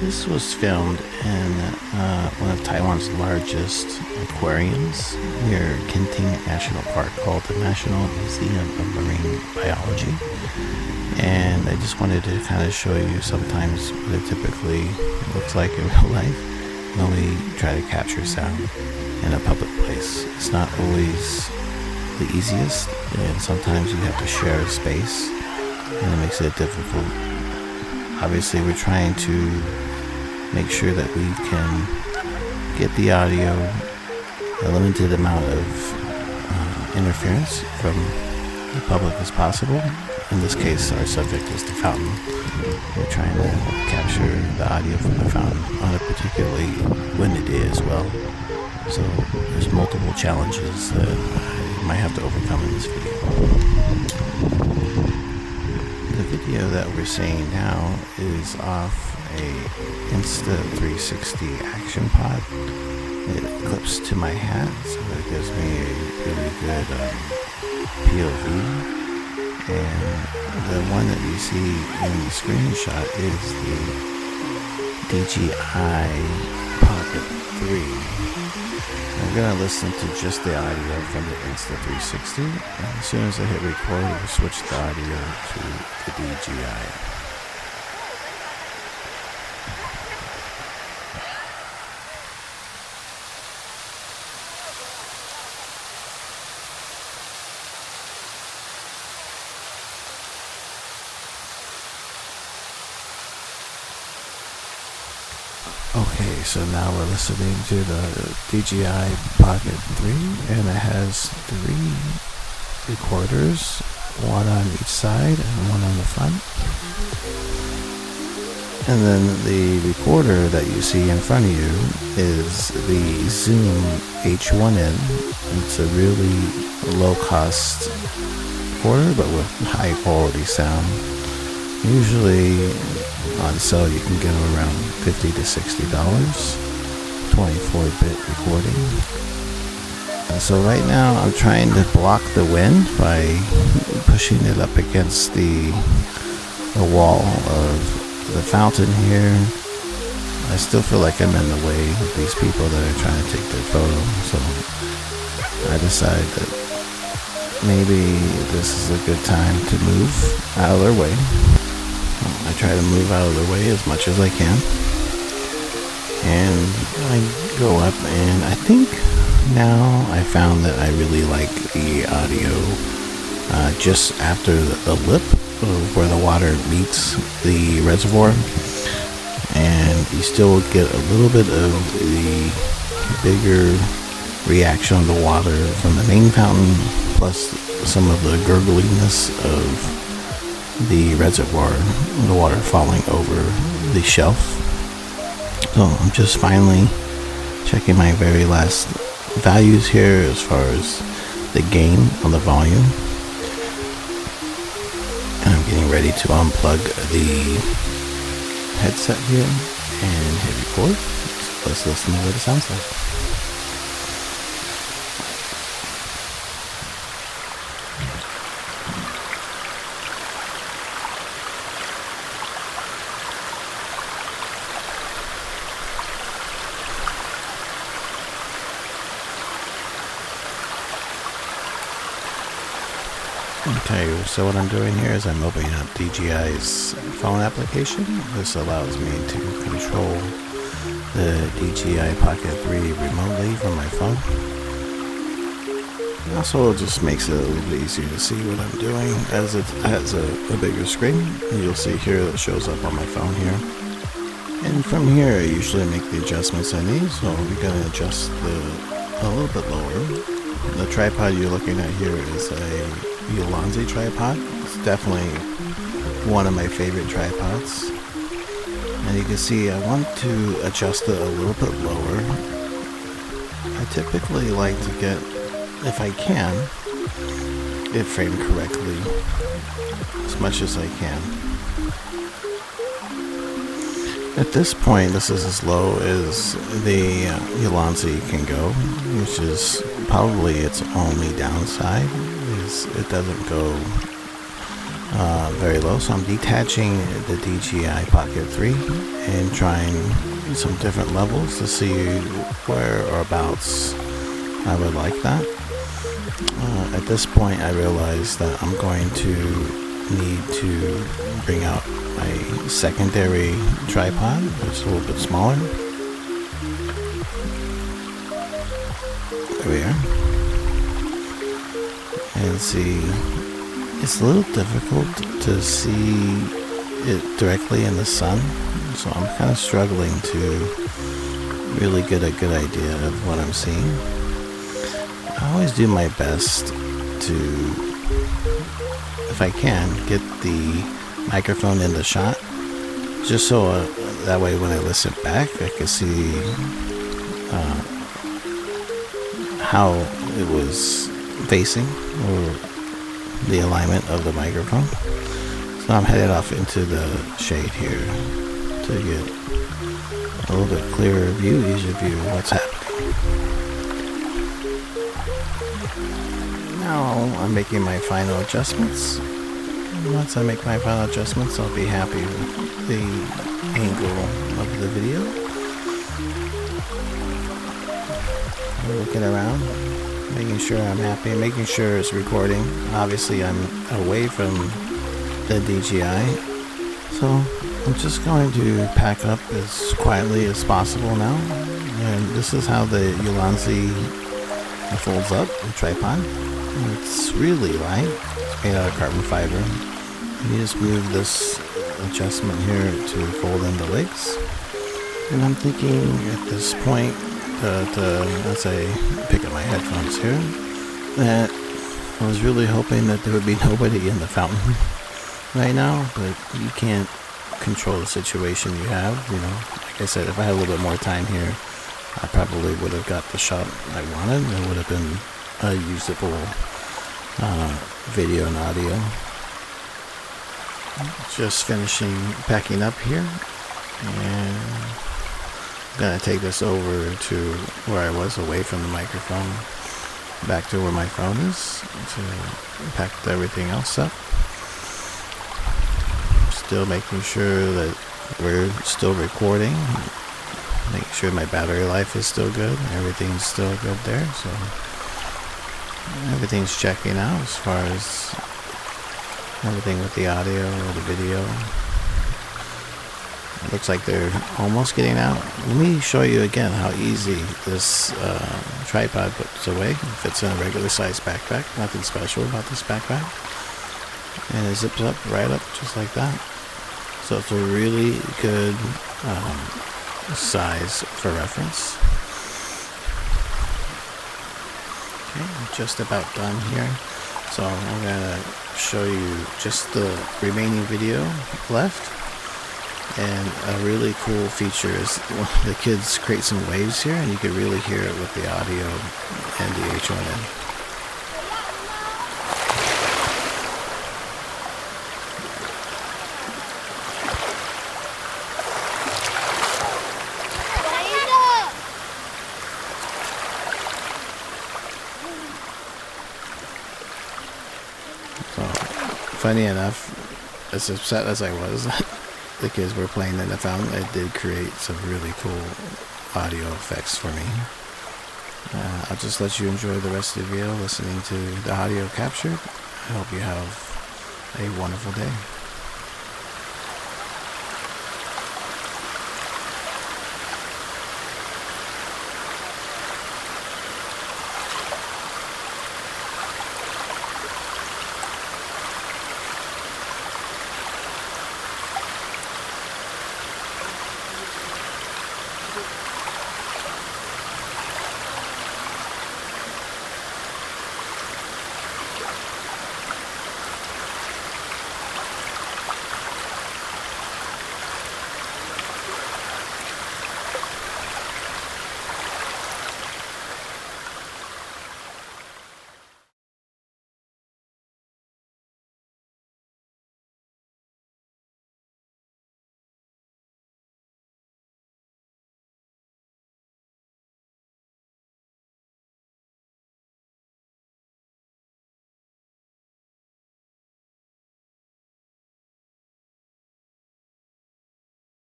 This was filmed in one of Taiwan's largest aquariums near Kenting National Park, called the National Museum of Marine Biology. And I just wanted to kind of show you sometimes what it typically looks like in real life when we try to capture sound in a public place. It's not always the easiest, and sometimes you have to share a space, and it makes it difficult. Obviously, we're trying to make sure that we can get the audio a limited amount of interference from the public as possible. In this case, our subject is the fountain. We're trying to capture the audio from the fountain on a particularly windy day as well. So there's multiple challenges that I might have to overcome in this video. The video that we're seeing now is off a Insta360 action pod. It clips to my hat, so it gives me a really good POV. And the one that you see in the screenshot is the DJI Pocket 3. I'm going to listen to just the audio from the Insta360, and as soon as I hit record, we'll switch the audio to the DJI. Okay, so now we're listening to the DJI Pocket 3, and it has 3 recorders, one on each side and one on the front. And then the recorder that you see in front of you is the Zoom H1n. It's a really low-cost recorder, but with high-quality sound. Usually on sale you can get them around $50 to $60, 24-bit recording. So right now I'm trying to block the wind by pushing it up against the wall of the fountain here. I still feel like I'm in the way of these people that are trying to take their photo, so I decided that maybe this is a good time to move out of their way. I try to move out of the way as much as I can, and I go up, and I think now I found that I really like the audio just after the lip of where the water meets the reservoir, and you still get a little bit of the bigger reaction of the water from the main fountain, plus some of the gurgliness of the reservoir, the water falling over the shelf. So I'm just finally checking my very last values here as far as the gain on the volume, and I'm getting ready to unplug the headset here and hit record. So let's listen to what it sounds like. Okay, so what I'm doing here is I'm opening up DJI's phone application. This allows me to control the DJI Pocket 3 remotely from my phone. Also, it just makes it a little bit easier to see what I'm doing, as it has a bigger screen. You'll see here that shows up on my phone here. And from here, I usually make the adjustments I need, so we're going to adjust a little bit lower. The tripod you're looking at here is a Ulanzi tripod. It's definitely one of my favorite tripods. And you can see I want to adjust it a little bit lower. I typically like to get, if I can, it framed correctly as much as I can. At this point, this is as low as the Ulanzi can go, which is probably its only downside, is it doesn't go very low. So I'm detaching the DJI Pocket 3 and trying some different levels to see whereabouts I would like that. At this point I realize that I'm going to need to bring out my secondary tripod, which is a little bit smaller. There we are. And see, it's a little difficult to see it directly in the sun, so I'm kind of struggling to really get a good idea of what I'm seeing. I always do my best to, if I can, get the microphone in the shot, just so that way when I listen back I can see how it was facing, or the alignment of the microphone. So I'm headed off into the shade here to get a little bit clearer view, easier view of what's happening. Now I'm making my final adjustments. Once I make my final adjustments, I'll be happy with the angle of the video. Looking around, making sure I'm happy, making sure it's recording. Obviously I'm away from the DJI, so I'm just going to pack up as quietly as possible now. And this is how the Ulanzi folds up, the tripod. It's really light. It's made out of carbon fiber. You just move this adjustment here to fold in the legs. And I'm thinking at this point that, let's say, pick up my headphones here, that I was really hoping that there would be nobody in the fountain right now, but you can't control the situation you have, you know. Like I said, if I had a little bit more time here, I probably would have got the shot I wanted. It would have been a usable video and audio. Just finishing packing up here, and I'm gonna take this over to where I was, away from the microphone, back to where my phone is, to pack everything else up. Still making sure that we're still recording, making sure my battery life is still good, everything's still good there, so everything's checking out as far as everything with the audio or the video. It looks like they're almost getting out. Let me show you again how easy this tripod puts away. It fits in a regular size backpack, nothing special about this backpack, and it zips up right up just like that. So it's a really good size for reference. Okay, I'm just about done here, so I'm gonna show you just the remaining video left. And a really cool feature is the kids create some waves here, and you can really hear it with the audio and the H1n. So, funny enough, as upset as I was, the kids were playing in the fountain, it did create some really cool audio effects for me. I'll just let you enjoy the rest of the video listening to the audio captured. I hope you have a wonderful day.